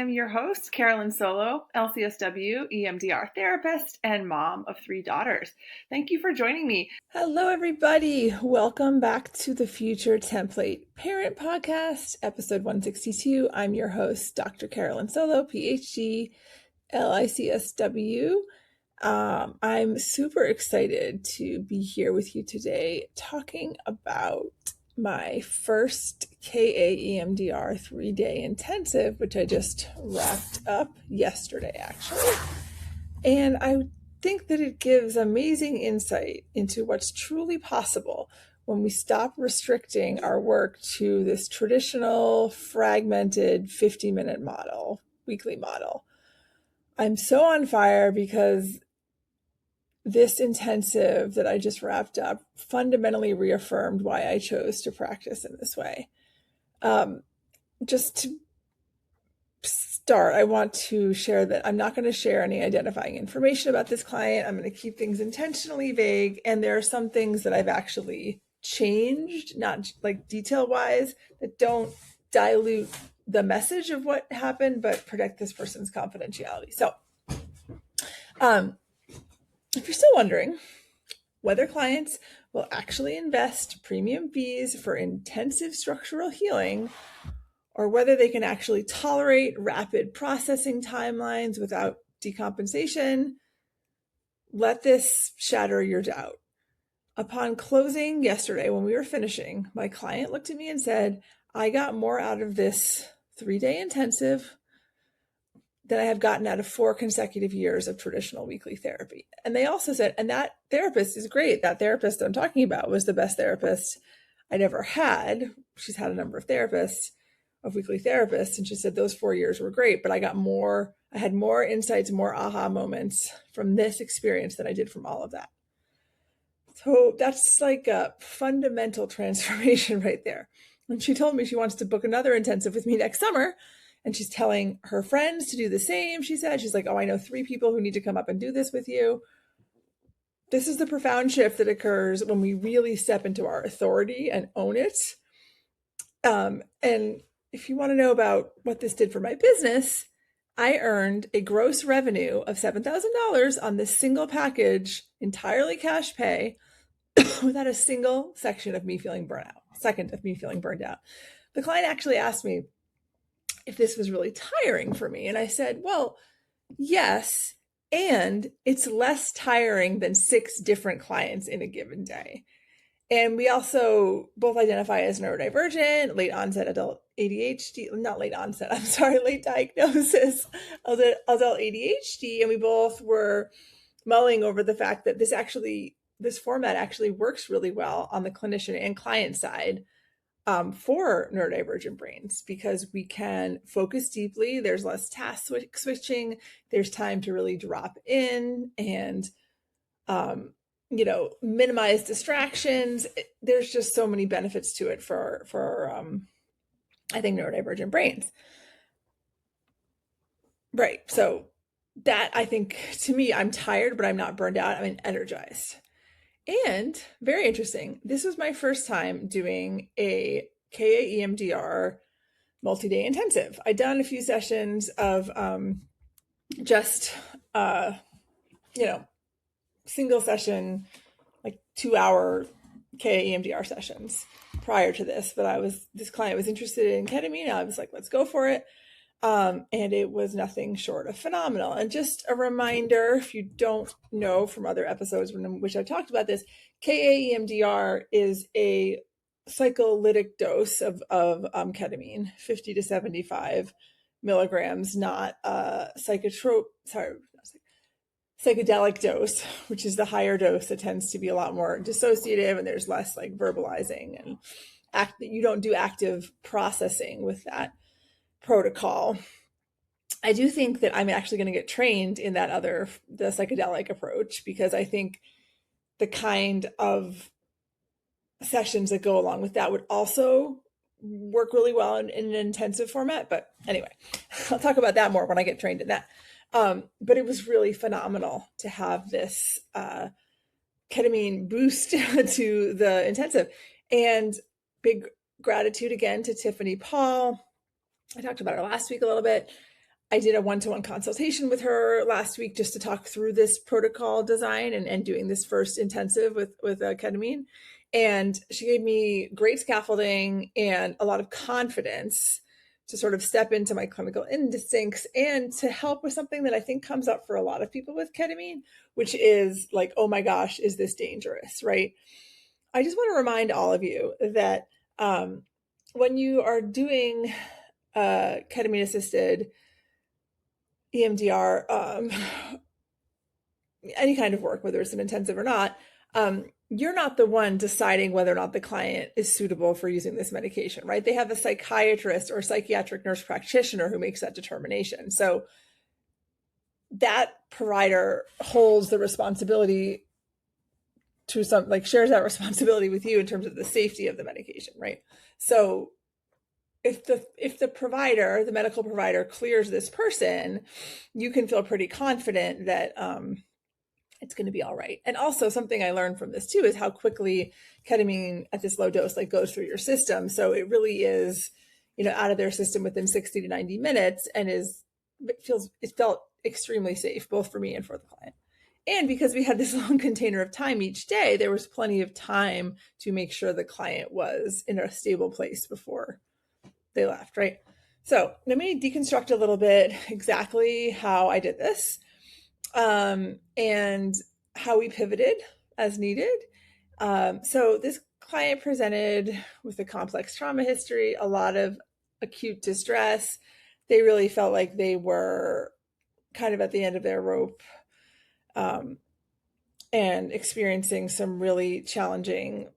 I'm your host, Carolyn Solo, LCSW, EMDR therapist, and mom of 3 daughters. Thank you for joining me. Hello, everybody. Welcome back to the Future Template Parent Podcast, episode 162. I'm your host, Dr. Carolyn Solo, PhD, LICSW. I'm super excited to be here with you today talking about my first KA-EMDR 3-day intensive, which I just wrapped up yesterday, actually. And I think that it gives amazing insight into what's truly possible when we stop restricting our work to this traditional, fragmented 50-minute model, weekly model. I'm so on fire because this intensive that I just wrapped up fundamentally reaffirmed why I chose to practice in this way. Just to start, I want to share that I'm not going to share any identifying information about this client. I'm going to keep things intentionally vague. And there are some things that I've actually changed, not like detail-wise, that don't dilute the message of what happened, but protect this person's confidentiality. So if you're still wondering whether clients will actually invest premium fees for intensive structural healing, or whether they can actually tolerate rapid processing timelines without decompensation, let this shatter your doubt. Upon closing yesterday, when we were finishing, my client looked at me and said, I got more out of this 3-day intensive than I have gotten out of 4 consecutive years of traditional weekly therapy. And they also said, and that therapist is great. That therapist that I'm talking about was the best therapist I'd ever had. She's had a number of weekly therapists. And she said those 4 years were great, but I had more insights, more aha moments from this experience than I did from all of that. So that's like a fundamental transformation right there. And she told me she wants to book another intensive with me next summer. And she's telling her friends to do the same. She said, she's like, oh, I know 3 people who need to come up and do this with you. This is the profound shift that occurs when we really step into our authority and own it. And if you want to know about what this did for my business, I earned a gross revenue of $7,000 on this single package, entirely cash pay, without a single second of me feeling burned out. The client actually asked me if this was really tiring for me. And I said, well, yes, and it's less tiring than 6 different clients in a given day. And we also both identify as neurodivergent, late onset adult ADHD, late diagnosis, adult ADHD. And we both were mulling over the fact that this format actually works really well on the clinician and client side for neurodivergent brains, because we can focus deeply. There's less task switching. There's time to really drop in and, minimize distractions. There's just so many benefits to it for I think, neurodivergent brains. Right. So that, I think, to me, I'm tired, but I'm not burned out. I'm energized. And very interesting, this was my first time doing a KA-EMDR multi-day intensive. I'd done a few sessions of single session, like 2-hour KA-EMDR sessions prior to this. But this client was interested in ketamine. I was like, let's go for it. And it was nothing short of phenomenal. And just a reminder, if you don't know from other episodes in which I talked about this, KA-EMDR is a psycholytic dose of ketamine, 50 to 75 milligrams, not a psychedelic dose, which is the higher dose that tends to be a lot more dissociative, and there's less like verbalizing and you don't do active processing with that protocol. I do think that I'm actually going to get trained in the psychedelic approach, because I think the kind of sessions that go along with that would also work really well in an intensive format. But anyway, I'll talk about that more when I get trained in that. But it was really phenomenal to have this ketamine boost to the intensive. And big gratitude again to Tiffany Paul. I talked about her last week a little bit. I did a one-to-one consultation with her last week just to talk through this protocol design and doing this first intensive with ketamine. And she gave me great scaffolding and a lot of confidence to sort of step into my clinical instincts and to help with something that I think comes up for a lot of people with ketamine, which is like, oh my gosh, is this dangerous, right? I just want to remind all of you that when you are doing ketamine-assisted EMDR, any kind of work, whether it's an intensive or not, you're not the one deciding whether or not the client is suitable for using this medication, right? They have a psychiatrist or psychiatric nurse practitioner who makes that determination. So that provider holds the responsibility to some, like shares that responsibility with you in terms of the safety of the medication, right? So if the provider, the medical provider, clears this person, you can feel pretty confident that it's going to be all right. And also something I learned from this too is how quickly ketamine at this low dose like goes through your system. So it really is, out of their system within 60 to 90 minutes, and it felt extremely safe both for me and for the client. And because we had this long container of time each day, there was plenty of time to make sure the client was in a stable place before they left, right? So let me deconstruct a little bit exactly how I did this and how we pivoted as needed. So this client presented with a complex trauma history, a lot of acute distress. They really felt like they were kind of at the end of their rope and experiencing some really challenging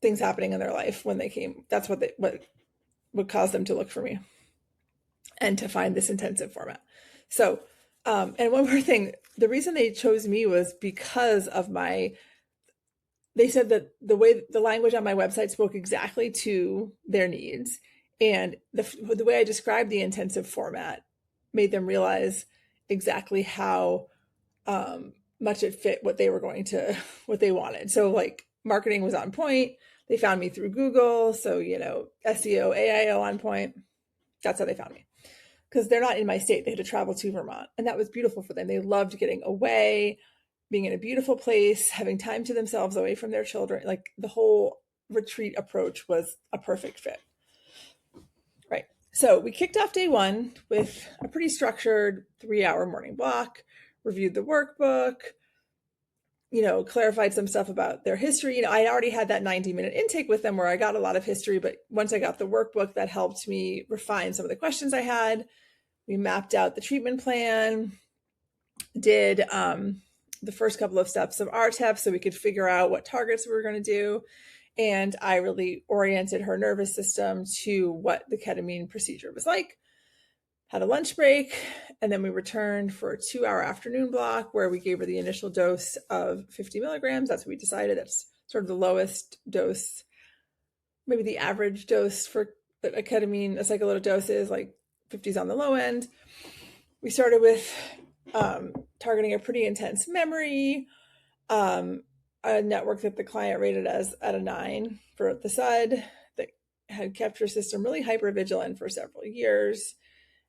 things happening in their life when they came. That's what would cause them to look for me and to find this intensive format. So, and one more thing, the reason they chose me was because of they said that the language on my website spoke exactly to their needs. And the way I described the intensive format made them realize exactly how much it fit what they wanted. So like marketing was on point. They found me through Google. So, SEO, AIO on point. That's how they found me. Because they're not in my state. They had to travel to Vermont. And that was beautiful for them. They loved getting away, being in a beautiful place, having time to themselves away from their children. Like the whole retreat approach was a perfect fit. Right. So we kicked off day one with a pretty structured 3-hour morning block, reviewed the workbook, clarified some stuff about their history. I already had that 90-minute intake with them where I got a lot of history, but once I got the workbook, that helped me refine some of the questions I had. We mapped out the treatment plan, did the first couple of steps of RTEP so we could figure out what targets we were going to do. And I really oriented her nervous system to what the ketamine procedure was like. Had a lunch break, and then we returned for a 2-hour afternoon block where we gave her the initial dose of 50 milligrams. That's what we decided. That's sort of the lowest dose, maybe the average dose for a ketamine, a psycholotic dose is like 50s on the low end. We started with targeting a pretty intense memory, a network that the client rated as at a 9 for the SUD that had kept her system really hypervigilant for several years.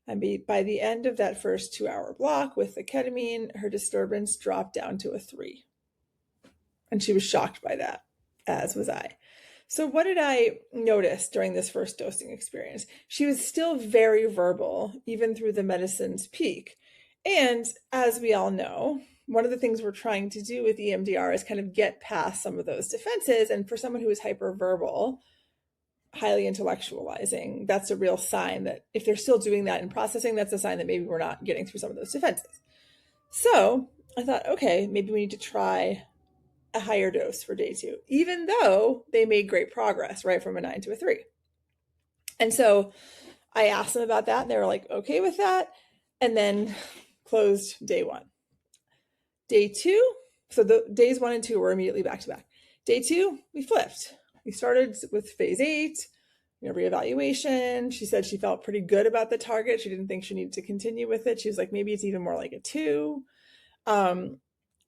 And by the end of that first 2-hour block with the ketamine, her disturbance dropped down to a 3. And she was shocked by that, as was I. So what did I notice during this first dosing experience? She was still very verbal, even through the medicine's peak. And as we all know, one of the things we're trying to do with EMDR is kind of get past some of those defenses. And for someone who is hyperverbal, highly intellectualizing, that's a real sign that if they're still doing that and processing, that's a sign that maybe we're not getting through some of those defenses. So I thought, okay, maybe we need to try a higher dose for day 2, even though they made great progress, right, from a 9 to a 3. And so I asked them about that, and they were like, okay with that, and then closed day 1. Day 2, so the days 1 and 2 were immediately back to back. Day 2, we flipped. We started with phase 8, reevaluation. She said she felt pretty good about the target. She didn't think she needed to continue with it. She was like, maybe it's even more like a 2.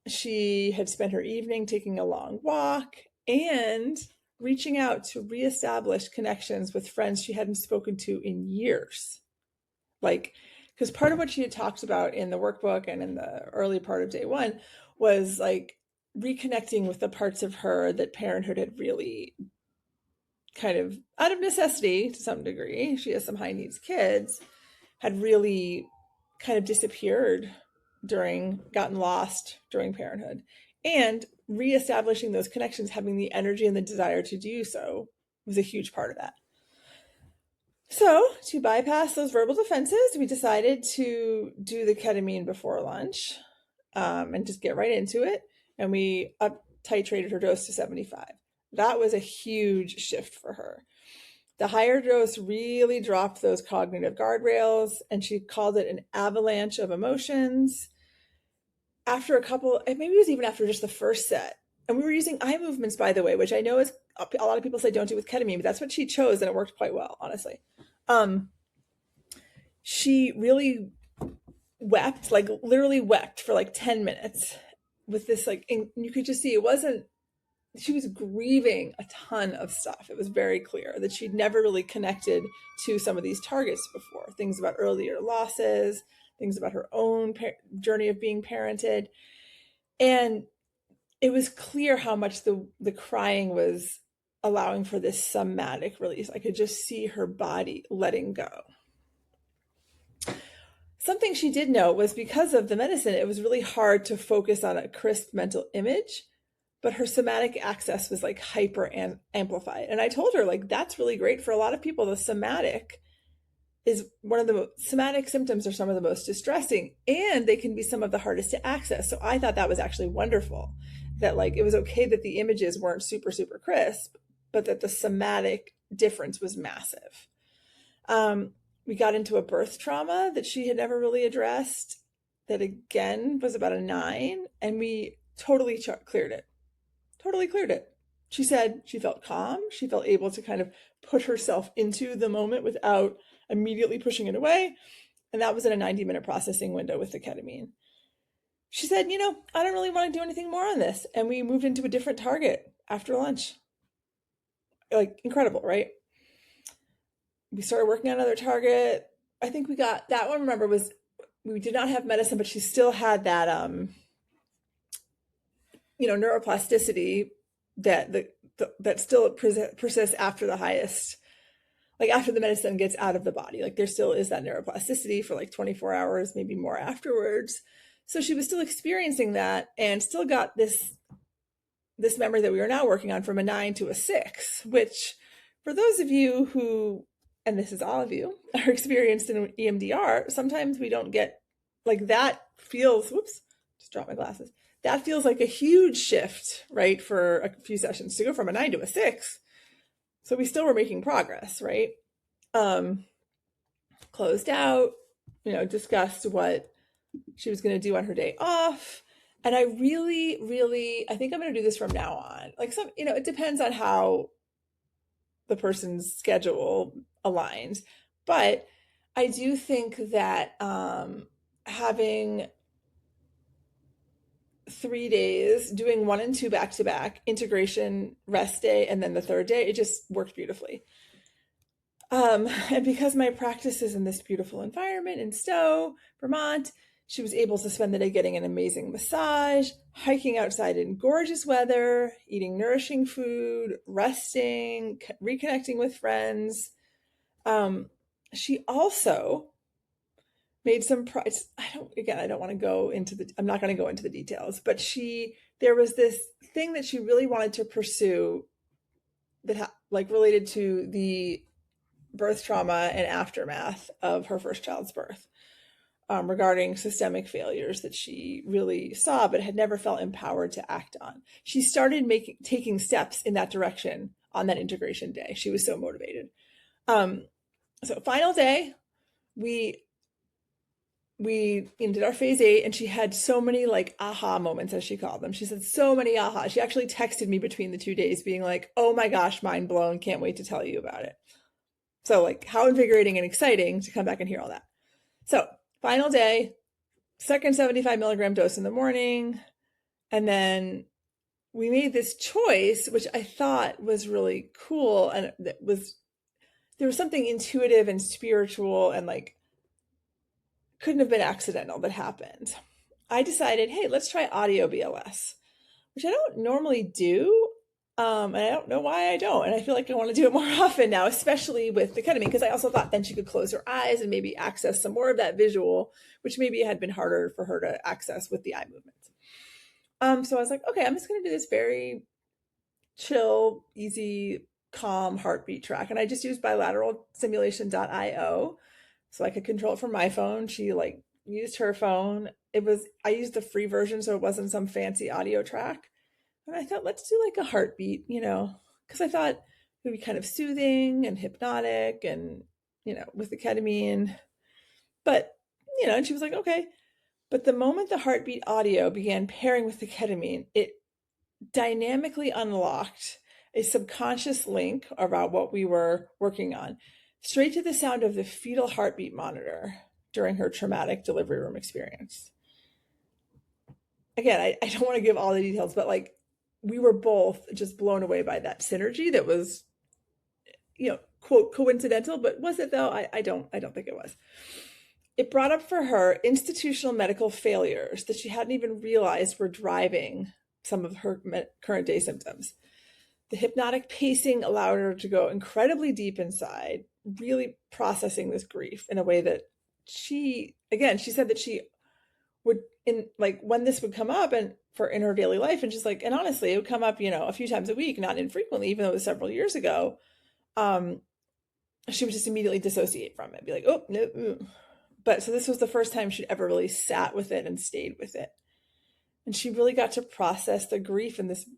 She had spent her evening taking a long walk and reaching out to reestablish connections with friends she hadn't spoken to in years. Like Because part of what she had talked about in the workbook and in the early part of day one was like reconnecting with the parts of her that parenthood had really kind of out of necessity to some degree. She has some high needs kids, had really kind of disappeared gotten lost during parenthood. And reestablishing those connections, having the energy and the desire to do so was a huge part of that. So to bypass those verbal defenses, we decided to do the ketamine before lunch and just get right into it. And we up titrated her dose to 75. That was a huge shift for her. The higher dose really dropped those cognitive guardrails, and she called it an avalanche of emotions. After a couple, maybe it was even after just the first set, and we were using eye movements, by the way, which I know is a lot of people say don't do with ketamine, but that's what she chose, and it worked quite well, honestly. She really wept, like literally wept for like 10 minutes with this, like, and you could just see it wasn't, she was grieving a ton of stuff. It was very clear that she'd never really connected to some of these targets before. Things about earlier losses, things about her own journey of being parented. And it was clear how much the crying was allowing for this somatic release. I could just see her body letting go. Something she did know was because of the medicine, it was really hard to focus on a crisp mental image, but her somatic access was like hyper amplified. And I told her, like, that's really great for a lot of people. The somatic is one of the somatic symptoms are some of the most distressing, and they can be some of the hardest to access. So I thought that was actually wonderful, that like it was okay that the images weren't super, super crisp, but that the somatic difference was massive. We got into a birth trauma that she had never really addressed, that again was about a 9, and we totally cleared it. Totally cleared it. She said she felt calm. She felt able to kind of put herself into the moment without immediately pushing it away. And that was in a 90-minute processing window with the ketamine. She said, I don't really want to do anything more on this. And we moved into a different target after lunch. Like, incredible, right? We started working on another target. I think we got that one, remember, was we did not have medicine, but she still had that neuroplasticity that still persists after the highest, like after the medicine gets out of the body. Like there still is that neuroplasticity for like 24 hours, maybe more afterwards. So she was still experiencing that and still got this memory that we are now working on from a 9 to a 6, which for those of you who, and this is all of you, are experienced in EMDR, sometimes we don't get, like that feels, whoops, just dropped my glasses. That feels like a huge shift, right? For a few sessions to go from a 9 to a 6. So we still were making progress, right? Closed out, discussed what she was going to do on her day off. And I really, really, I think I'm going to do this from now on. Like it depends on how the person's schedule aligns. But I do think that having 3 days, doing 1 and 2 back to back, integration, rest day, and then the third day, it just worked beautifully. And because my practice is in this beautiful environment in Stowe, Vermont, she was able to spend the day getting an amazing massage, hiking outside in gorgeous weather, eating nourishing food, resting, reconnecting with friends. She also made some I don't want to go into I'm not going to go into the details, but there was this thing that she really wanted to pursue that related to the birth trauma and aftermath of her first child's birth, regarding systemic failures that she really saw but had never felt empowered to act on. She started taking steps in that direction on that integration day. She was so motivated. So final day, we did our phase 8, and she had so many aha moments, as she called them. She said so many aha. She actually texted me between the 2 days being like, oh my gosh, mind blown. Can't wait to tell you about it. So how invigorating and exciting to come back and hear all that. So final day, second 75 milligram dose in the morning. And then we made this choice, which I thought was really cool. And there was something intuitive and spiritual and couldn't have been accidental that happened. I decided, hey, let's try audio BLS, which I don't normally do. And I don't know why I don't. And I feel like I want to do it more often now, especially with the ketamine, because I also thought then she could close her eyes and maybe access some more of that visual, which maybe had been harder for her to access with the eye movements. So I was like, okay, I'm just going to do this very chill, easy, calm heartbeat track. And I just used bilateralstimulation.io so I could control it from my phone. She like used her phone. I used the free version, so it wasn't some fancy audio track. And I thought, let's do like a heartbeat, because I thought it would be kind of soothing and hypnotic and, with the ketamine. But, and she was like, okay. But the moment the heartbeat audio began pairing with the ketamine, it dynamically unlocked a subconscious link about what we were working on, straight to the sound of the fetal heartbeat monitor during her traumatic delivery room experience. Again, I don't want to give all the details, but like we were both just blown away by that synergy that was, quote, coincidental, but was it though? I don't think it was. It brought up for her institutional medical failures that she hadn't even realized were driving some of her current day symptoms. The hypnotic pacing allowed her to go incredibly deep inside, really processing this grief in a way that she said that she would, when this would come up and in her daily life, and just and honestly, it would come up, a few times a week, not infrequently, even though it was several years ago. She would just immediately dissociate from it, be like, oh, no. But so this was the first time she'd ever really sat with it and stayed with it. And she really got to process the grief in this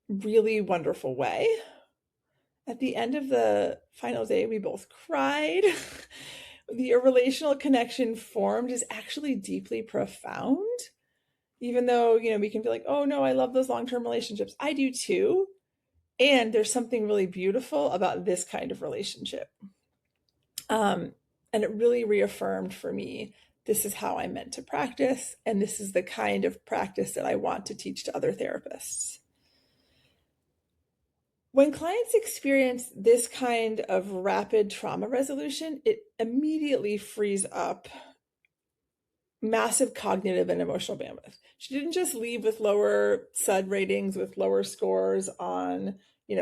really wonderful way. At the end of the final day, we both cried. The relational connection formed is actually deeply profound. Even though, we can be like, oh no, I love those long-term relationships. I do too. And there's something really beautiful about this kind of relationship. And it really reaffirmed for me, this is how I'm meant to practice. And this is the kind of practice that I want to teach to other therapists. When clients experience this kind of rapid trauma resolution, it immediately frees up massive cognitive and emotional bandwidth. She didn't just leave with lower SUD ratings, with lower scores on,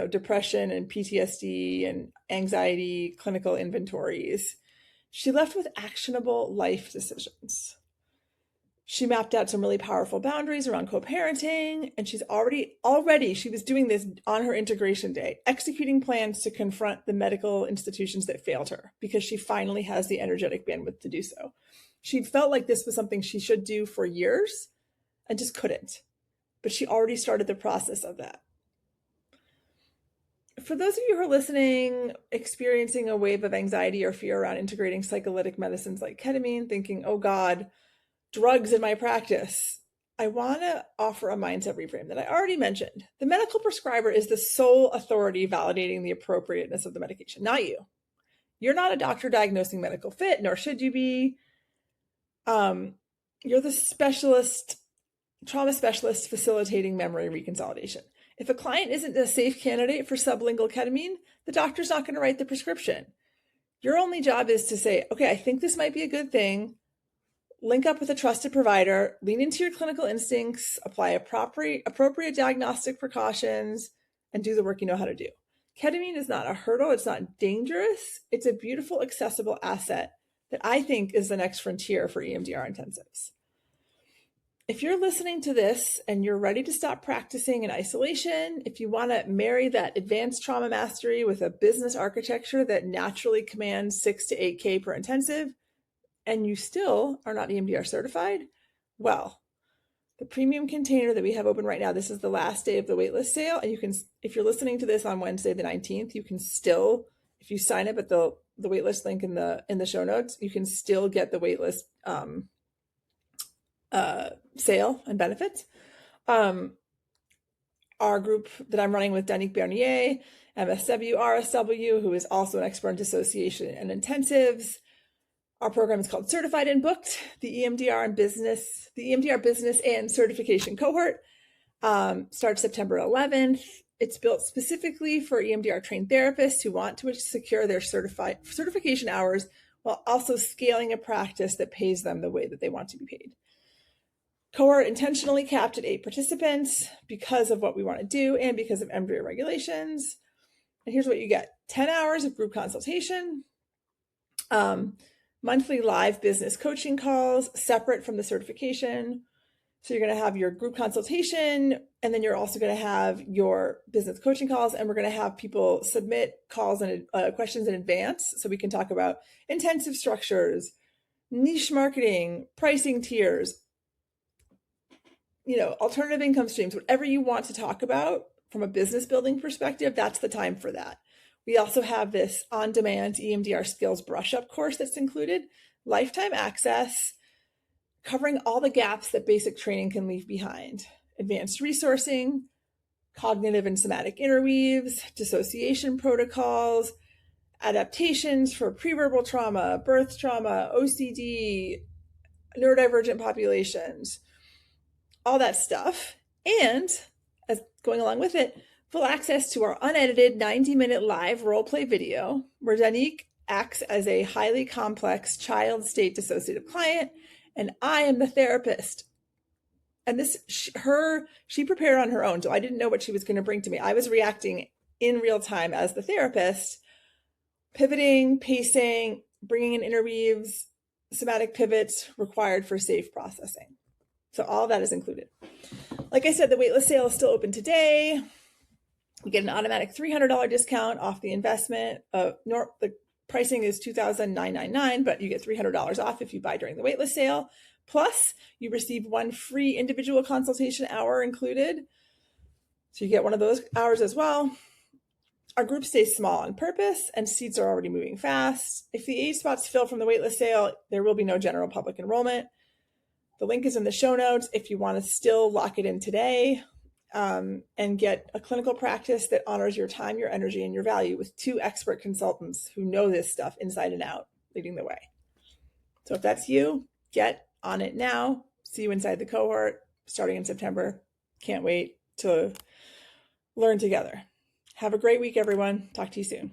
depression and PTSD and anxiety clinical inventories. She left with actionable life decisions. She mapped out some really powerful boundaries around co-parenting, and she's already, she was doing this on her integration day, executing plans to confront the medical institutions that failed her because she finally has the energetic bandwidth to do so. She'd felt like this was something she should do for years and just couldn't, but she already started the process of that. For those of you who are listening, experiencing a wave of anxiety or fear around integrating psycholytic medicines like ketamine, thinking, oh God, drugs in my practice, I want to offer a mindset reframe that I already mentioned. The medical prescriber is the sole authority validating the appropriateness of the medication, not you. You're not a doctor diagnosing medical fit, nor should you be. You're the specialist, trauma specialist facilitating memory reconsolidation. If a client isn't a safe candidate for sublingual ketamine, the doctor's not going to write the prescription. Your only job is to say, okay, I think this might be a good thing. Link up with a trusted provider, lean into your clinical instincts, apply appropriate diagnostic precautions, and do the work you know how to do. Ketamine is not a hurdle. It's not dangerous. It's a beautiful, accessible asset that I think is the next frontier for EMDR intensives. If you're listening to this and you're ready to stop practicing in isolation, if you want to marry that advanced trauma mastery with a business architecture that naturally commands 6 to 8K per intensive, and you still are not EMDR certified, well, the premium container that we have open right now, this is the last day of the waitlist sale. And you can, if you're listening to this on Wednesday, the 19th, you can still, if you sign up at the waitlist link in the show notes, you can still get the waitlist sale and benefits. Our group that I'm running with Danique Bernier, MSW, RSW, who is also an expert in dissociation and intensives. Our program is called Certified and Booked, the EMDR business and certification cohort. Starts September 11th. It's built specifically for EMDR trained therapists who want to secure their certification hours while also scaling a practice that pays them the way that they want to be paid. Cohort intentionally capped at 8 participants because of what we want to do and because of embryo regulations. And here's what you get: 10 hours of group consultation, monthly live business coaching calls separate from the certification. So you're going to have your group consultation, and then you're also going to have your business coaching calls, and we're going to have people submit calls and questions in advance so we can talk about intensive structures, niche marketing, pricing tiers, alternative income streams, whatever you want to talk about from a business building perspective, that's the time for that. We also have this on-demand EMDR skills brush-up course that's included, lifetime access, covering all the gaps that basic training can leave behind: advanced resourcing, cognitive and somatic interweaves, dissociation protocols, adaptations for preverbal trauma, birth trauma, OCD, neurodivergent populations, all that stuff. And as going along with it, full access to our unedited 90-minute live role-play video where Danique acts as a highly complex child state dissociative client, and I am the therapist. And this, she prepared on her own, so I didn't know what she was going to bring to me. I was reacting in real time as the therapist, pivoting, pacing, bringing in interweaves, somatic pivots required for safe processing. So all that is included. Like I said, the waitlist sale is still open today. You get an automatic $300 discount off the investment. The pricing is $2,999, but you get $300 off if you buy during the waitlist sale. Plus, you receive 1 free individual consultation hour included. So you get one of those hours as well. Our group stays small on purpose, and seats are already moving fast. If the 8 spots fill from the waitlist sale, there will be no general public enrollment. The link is in the show notes if you want to still lock it in today and get a clinical practice that honors your time, your energy, and your value with 2 expert consultants who know this stuff inside and out, leading the way. So if that's you, get on it now. See you inside the cohort starting in September. Can't wait to learn together. Have a great week, everyone. Talk to you soon.